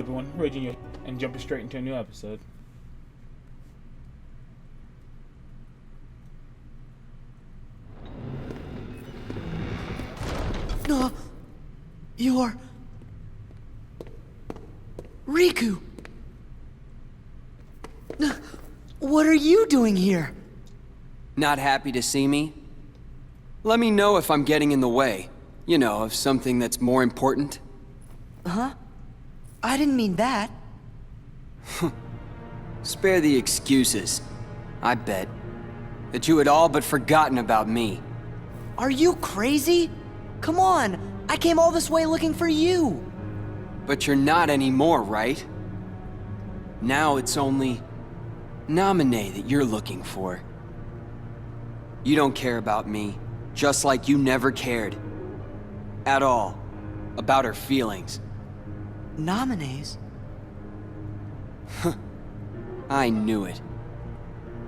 stupid one, RagingYoshi, and jumping straight into a new episode. No, you're Riku. What are you doing here? Not happy to see me? Let me know if I'm getting in the way. You know, of something that's more important. Huh? I didn't mean that. Spare the excuses. I bet that you had all but forgotten about me. Are you crazy? Come on, I came all this way looking for you. But you're not anymore, right? Now it's only Naminé that you're looking for. You don't care about me, just like you never cared. At all. About her feelings. Naminé's? I knew it.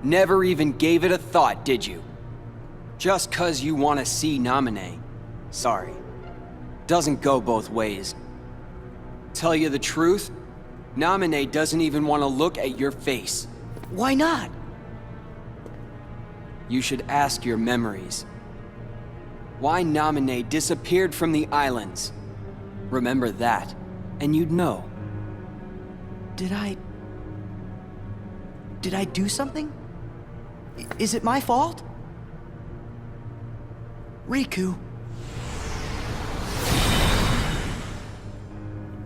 Never even gave it a thought, did you? Just 'cause you want to see Naminé. Sorry. Doesn't go both ways. Tell you the truth, Naminé doesn't even want to look at your face. Why not? You should ask your memories. Why Naminé disappeared from the islands. Remember that, and you'd know. Did I do something? Is it my fault? Riku.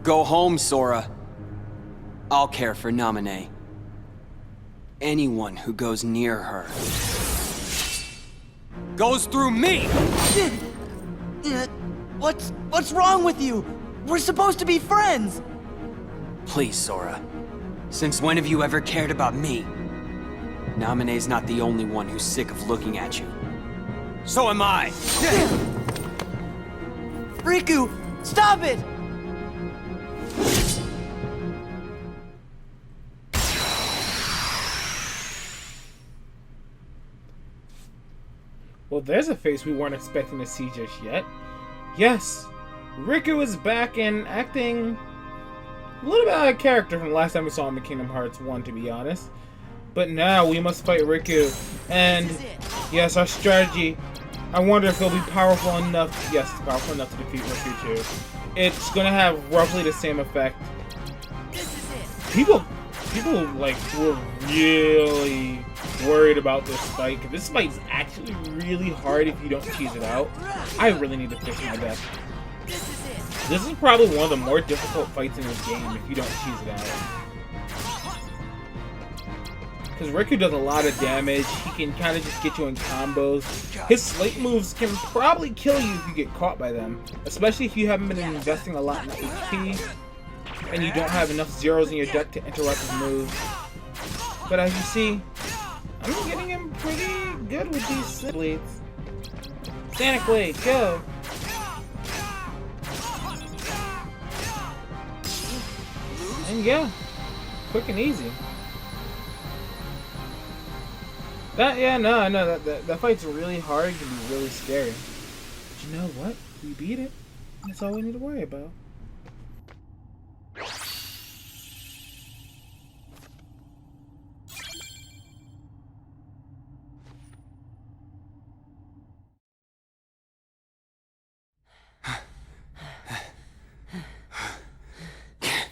Go home, Sora. I'll care for Naminé. Anyone who goes near her goes through me! What's wrong with you? We're supposed to be friends! Please, Sora. Since when have you ever cared about me? Naminé's not the only one who's sick of looking at you. So am I! Riku, stop it! Well, there's a face we weren't expecting to see just yet. Yes, Riku is back and acting a little bit out of character from the last time we saw him in Kingdom Hearts 1, to be honest. But now we must fight Riku, and yes, our strategy. I wonder if it'll be powerful enough. Yes, it's powerful enough to defeat Riku too. It's gonna have roughly the same effect. People like were really worried about this fight. This fight is actually really hard if you don't cheese it out. I really need to fix my deck. This is probably one of the more difficult fights in this game if you don't cheese it out. Because Riku does a lot of damage. He can kind of just get you in combos. His slate moves can probably kill you if you get caught by them. Especially if you haven't been investing a lot in HP and you don't have enough zeros in your deck to interrupt his moves. But as you see, I'm getting him pretty good with these blades. Sonic Blade, go! And yeah, quick and easy. That fight's really hard. It can be really scary. But you know what? We beat it. That's all we need to worry about.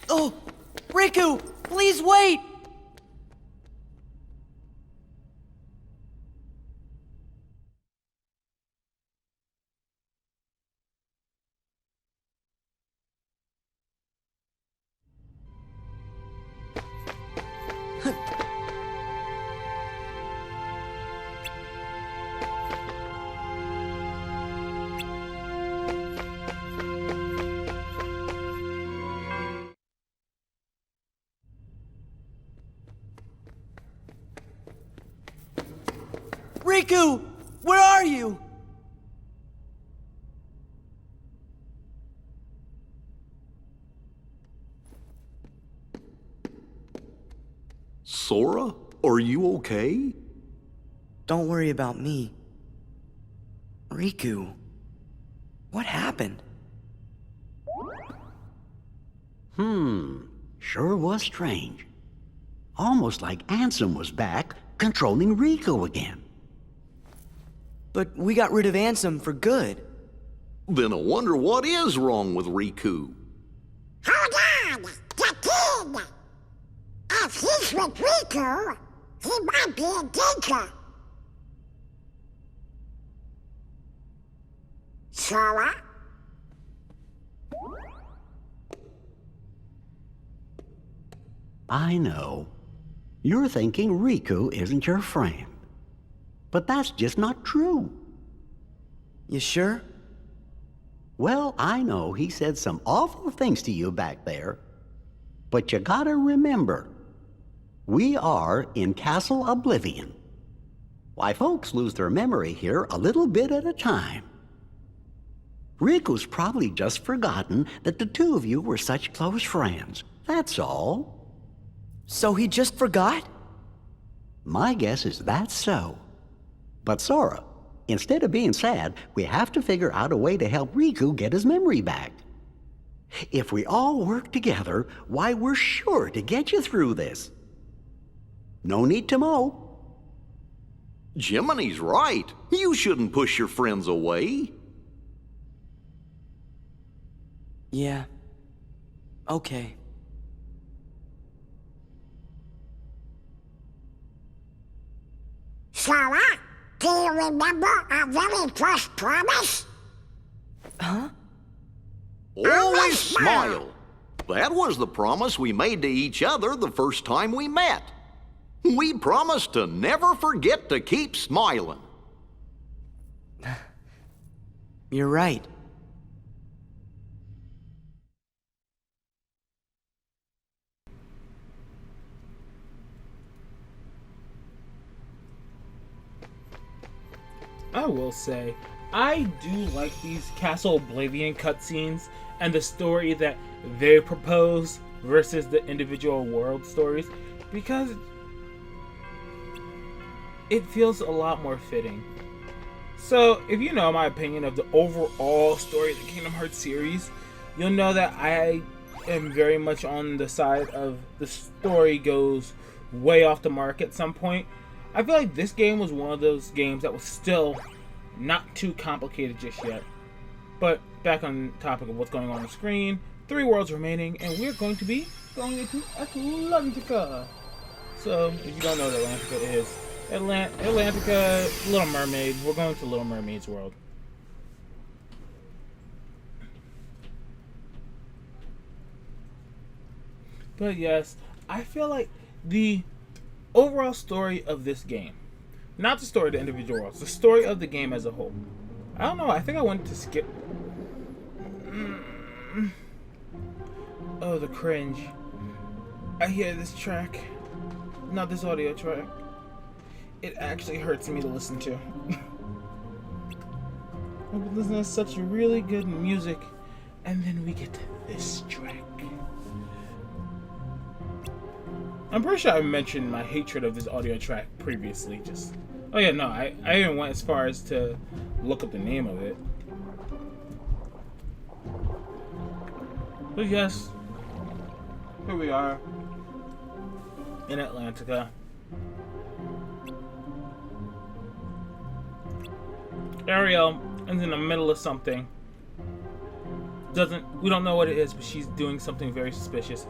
Oh, Riku, please wait! Riku, where are you? Sora, are you okay? Don't worry about me. Riku, what happened? Sure was strange. Almost like Ansem was back, controlling Riku again. But we got rid of Ansem for good. Then I wonder what is wrong with Riku. Hold on! The kid! If he's with Riku, he might be in danger. Sora? I know. You're thinking Riku isn't your friend. But that's just not true. You sure? Well, I know he said some awful things to you back there. But you gotta remember, we are in Castle Oblivion. Why, folks lose their memory here a little bit at a time. Riku's probably just forgotten that the two of you were such close friends. That's all. So he just forgot? My guess is that's so. But Sora, instead of being sad, we have to figure out a way to help Riku get his memory back. If we all work together, why, we're sure to get you through this. No need to mow. Jiminy's right. You shouldn't push your friends away. Yeah. Okay. Sora, do you remember our very first promise? Huh? Always smile. That was the promise we made to each other the first time we met. We promised to never forget to keep smiling. You're right. I will say, I do like these Castle Oblivion cutscenes and the story that they propose versus the individual world stories, because it feels a lot more fitting. So, if you know my opinion of the overall story of the Kingdom Hearts series, you'll know that I am very much on the side of the story goes way off the mark at some point. I feel like this game was one of those games that was still not too complicated just yet. But back on the topic of what's going on the screen, 3 worlds remaining, and we're going to be going into Atlantica. So, if you don't know what Atlantica is, Atlantica, Little Mermaid. We're going to Little Mermaid's world. But yes, I feel like the overall story of this game, not the story of the individual worlds, the story of the game as a whole. I don't know, I think I wanted to skip. Oh, the cringe. I hear this track, not this audio track. It actually hurts me to listen to. I've been listening to such really good music, and then we get to this track. I'm pretty sure I mentioned my hatred of this audio track previously. Oh yeah, no, I even went as far as to look up the name of it. But yes, here we are in Atlantica. Ariel is in the middle of something. We don't know what it is, but she's doing something very suspicious.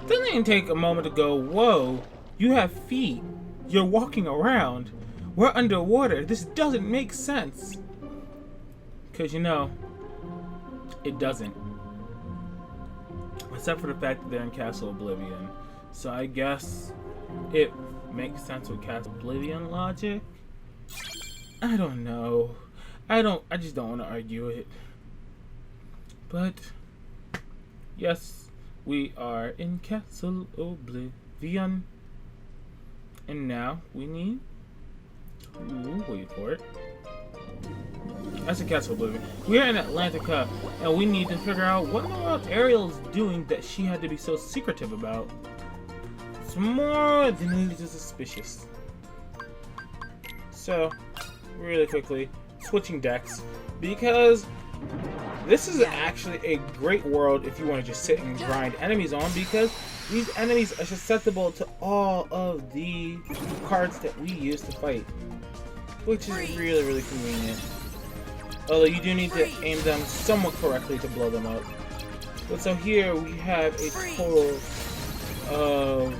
Doesn't even take a moment to go, whoa, you have feet. You're walking around. We're underwater. This doesn't make sense. Because, you know, it doesn't. Except for the fact that they're in Castle Oblivion. So I guess it makes sense with Castle Oblivion logic. I don't know. I just don't want to argue it. But, yes, we are in Castle Oblivion. And now we need to wait for it. That's a Castle Oblivion. We are in Atlantica, and we need to figure out what in the world Ariel's doing that she had to be so secretive about. It's more than just suspicious. So, really quickly, switching decks, because this is actually a great world if you want to just sit and grind enemies on, because these enemies are susceptible to all of the cards that we use to fight, which is really, really convenient. Although you do need to aim them somewhat correctly to blow them up. But so here we have a total of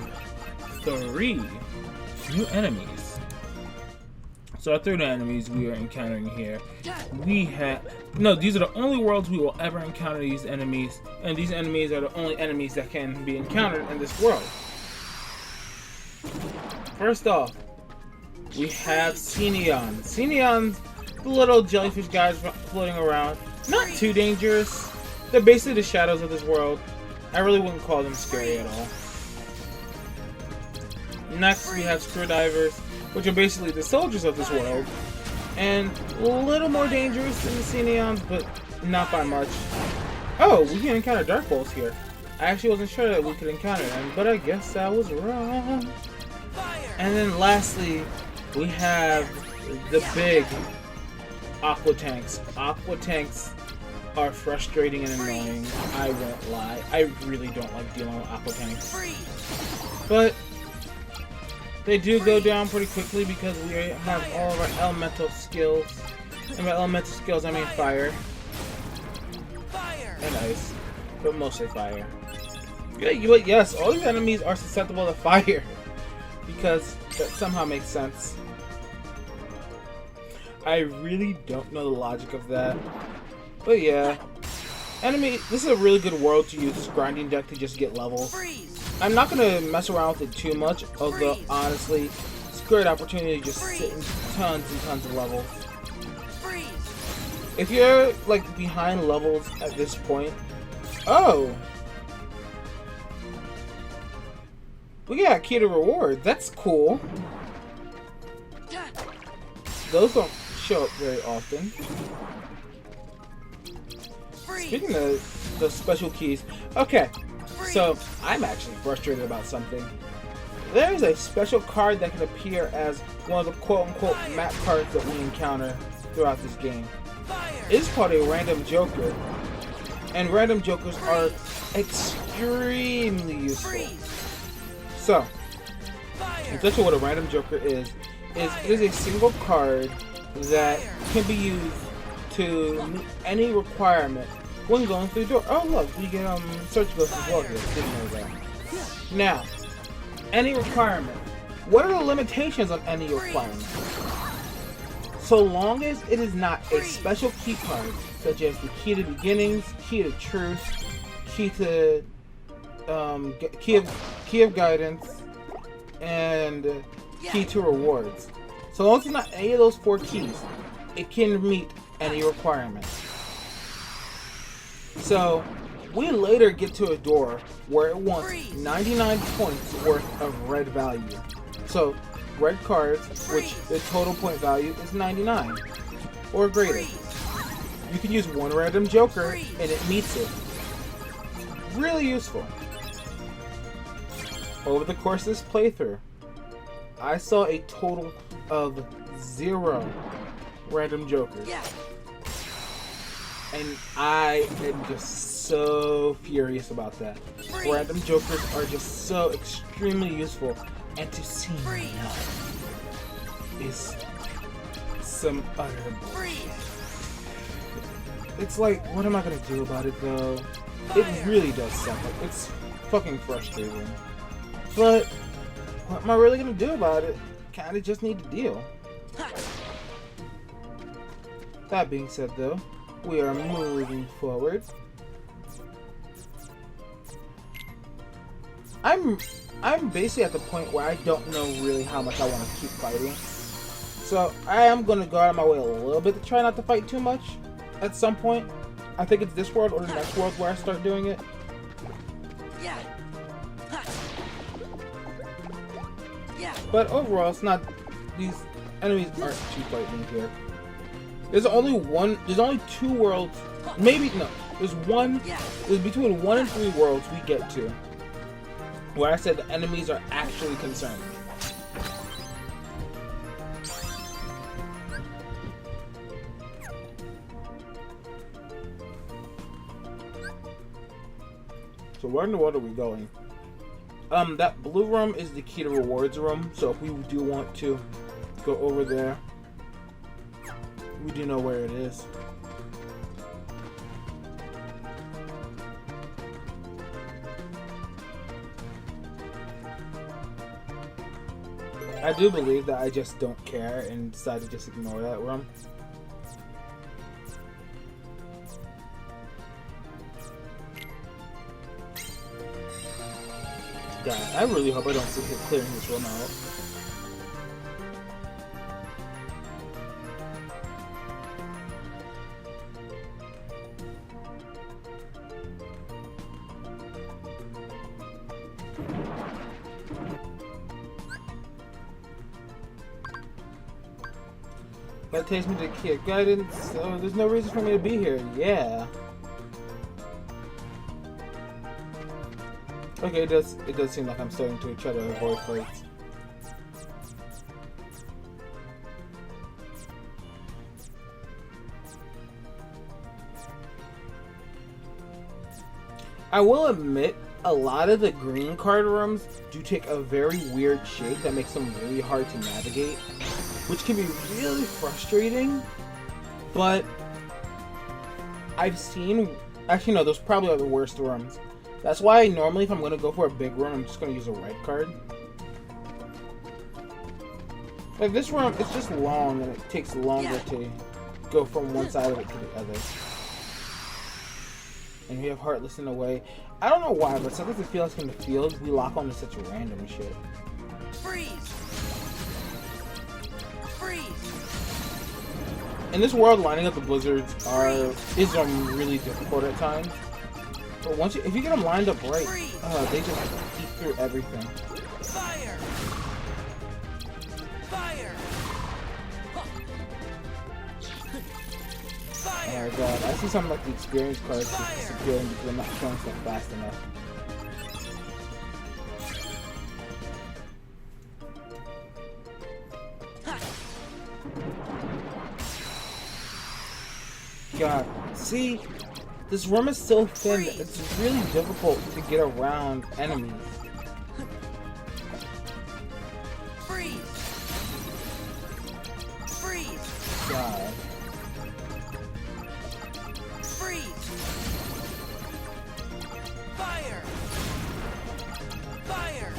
3 new enemies. So our third enemies we are encountering here. We have... No, these are the only worlds we will ever encounter these enemies. And these enemies are the only enemies that can be encountered in this world. First off, we have Xenions. Xenions, the little jellyfish guys floating around. Not too dangerous. They're basically the shadows of this world. I really wouldn't call them scary at all. Next, we have Screwdivers, which are basically the soldiers of this world. And a little more dangerous than the Xenions, but not by much. Oh, we can encounter Dark Bolts here. I actually wasn't sure that we could encounter them, but I guess I was wrong. And then lastly, we have the big Aqua Tanks. Aqua Tanks are frustrating and annoying. I won't lie. I really don't like dealing with Aqua Tanks. But they do go down pretty quickly because we have all of our elemental skills. And by elemental skills, I mean fire. And ice. But mostly fire. But yes, all these enemies are susceptible to fire. Because that somehow makes sense. I really don't know the logic of that. But yeah. This is a really good world to use this grinding deck to just get levels. I'm not going to mess around with it too much, although honestly, it's a great opportunity to just sit in tons and tons of levels. If you're like behind levels at this point, oh! We got key to reward, that's cool. Those don't show up very often. Speaking of the special keys, okay, so I'm actually frustrated about something. There's a special card that can appear as one of the quote-unquote map cards that we encounter throughout this game. It's called a random joker, and random jokers are extremely useful. So, essentially what a random joker is it is a single card that can be used to meet any requirement when going through the door. Oh look, we get search ghosts as well here. Didn't know that. Now, any requirement. What are the limitations on any requirement? So long as it is not a special key card, such as the key to beginnings, key to truth, key to key of guidance, and key to rewards. So long as it's not any of those 4 keys, it can meet any requirement. So we later get to a door where it wants 99 points worth of red value. So red cards, which the total point value is 99 or greater. You can use one random joker and it meets it. Really useful. Over the course of this playthrough, I saw a total of 0 random jokers. And I am just so furious about that. Random jokers are just so extremely useful, and to see none is some utter bullshit. It's like, what am I gonna do about it though? It really does suck. It's fucking frustrating. But what am I really gonna do about it? Kinda just need to deal. That being said though, we are moving forward. I'm basically at the point where I don't know really how much I want to keep fighting. So I am going to go out of my way a little bit to try not to fight too much at some point. I think it's this world or the next world where I start doing it. But overall, it's not, these enemies aren't too frightening here. There's only 2 worlds, maybe, no, there's between 1 and 3 worlds we get to where I said the enemies are actually concerned. So where in the world are we going? That blue room is the key to rewards room, so if we do want to go over there, we do know where it is. I do believe that I just don't care and decide to just ignore that room. God, I really hope I don't see him clearing this room out. That takes me to key of guidance, so there's no reason for me to be here. Yeah. Okay, it does seem like I'm starting to try to avoid fights. I will admit, a lot of the green card rooms do take a very weird shape that makes them really hard to navigate, which can be really frustrating, but I've seen... Actually, no, those probably are the worst rooms. That's why normally if I'm going to go for a big room, I'm just going to use a red card. Like this room, it's just long and it takes longer to go from one side of it to the other. And we have Heartless in the way. I don't know why, but sometimes it feels like in the field, we lock onto such random shit. Freeze! Freeze! In this world, lining up the blizzards is really difficult at times. But once if you get them lined up right, they just eat through everything. Fire! Fire! Oh my god, I see something like the experience cards just disappearing because I'm not showing stuff fast enough. God, see? This room is so thin, it's really difficult to get around enemies. Freeze! Freeze! God. Freeze! Fire! Fire!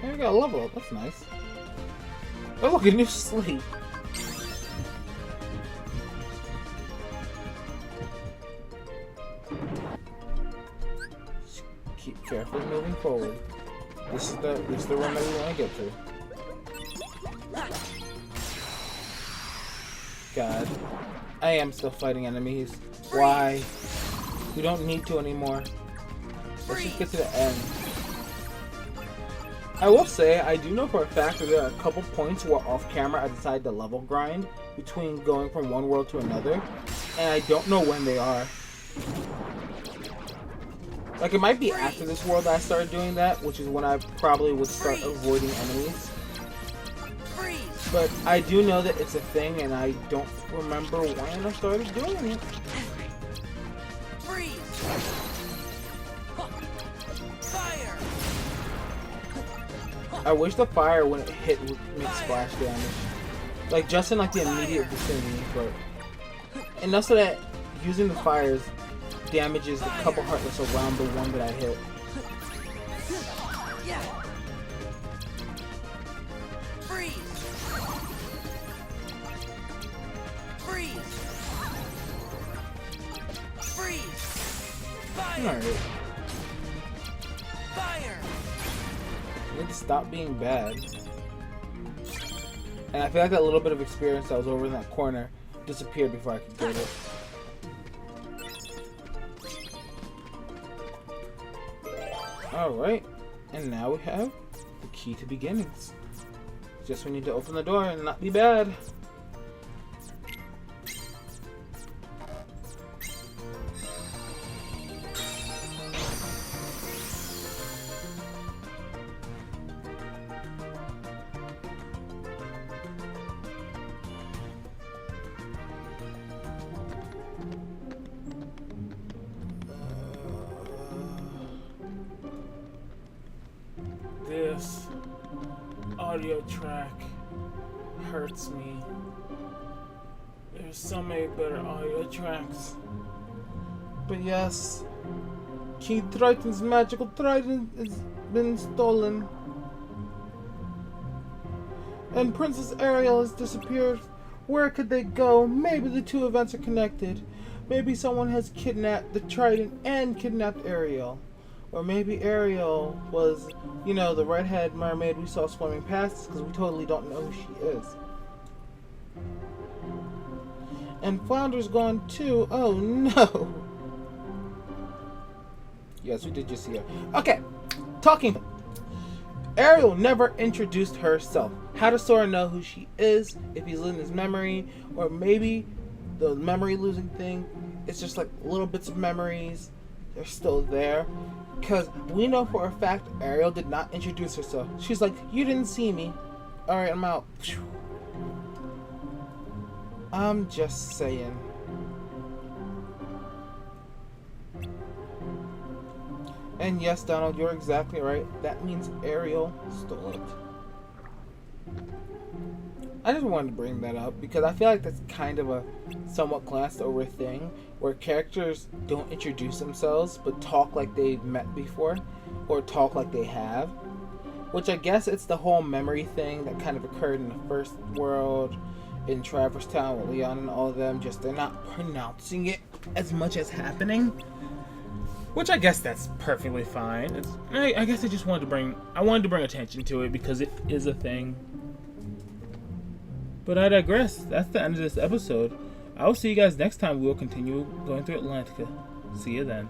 Hey, we got a level up, that's nice. Oh look, a new sleep. Keep carefully moving forward. This is the room that we want to get to. God. I am still fighting enemies. Why? We don't need to anymore. Let's just get to the end. I will say, I do know for a fact that there are a couple points where off camera I decided to level grind between going from one world to another, and I don't know when they are. Like, it might be after this world that I started doing that, which is when I probably would start avoiding enemies. But I do know that it's a thing, and I don't remember when I started doing it. I wish the fire, when it hit, would make splash damage. Like, just in, like, the immediate vicinity, but... enough so that using the fires damages the couple Heartless around the one that I hit. Alright. I need to stop being bad. And I feel like that little bit of experience that was over in that corner disappeared before I could get it. Alright. And now we have the key to beginnings. Just we need to open the door and not be bad. audio track hurts me. There's so many better audio tracks. But yes, King Triton's magical trident has been stolen. And Princess Ariel has disappeared. Where could they go? Maybe the two events are connected. Maybe someone has kidnapped the trident and kidnapped Ariel. Or maybe Ariel was, you know, the redhead mermaid we saw swimming past us, because we totally don't know who she is. And Flounder's gone too. Oh no! Yes, we did just see her. Okay, talking. Ariel never introduced herself. How does Sora know who she is if he's in his memory? Or maybe the memory losing thing, it's just like little bits of memories. They're still there. Because we know for a fact Ariel did not introduce herself. She's like, you didn't see me. Alright, I'm out. I'm just saying. And yes, Donald, you're exactly right. That means Ariel stole it. I just wanted to bring that up because I feel like that's kind of a somewhat glassed over thing where characters don't introduce themselves but talk like they've met before or talk like they have. Which I guess it's the whole memory thing that kind of occurred in the first world in Traverse Town with Leon and all of them. Just they're not pronouncing it as much as happening. Which I guess that's perfectly fine. I guess I just wanted to bring attention to it because it is a thing. But I digress. That's the end of this episode. I will see you guys next time. We will continue going through Atlantica. See you then.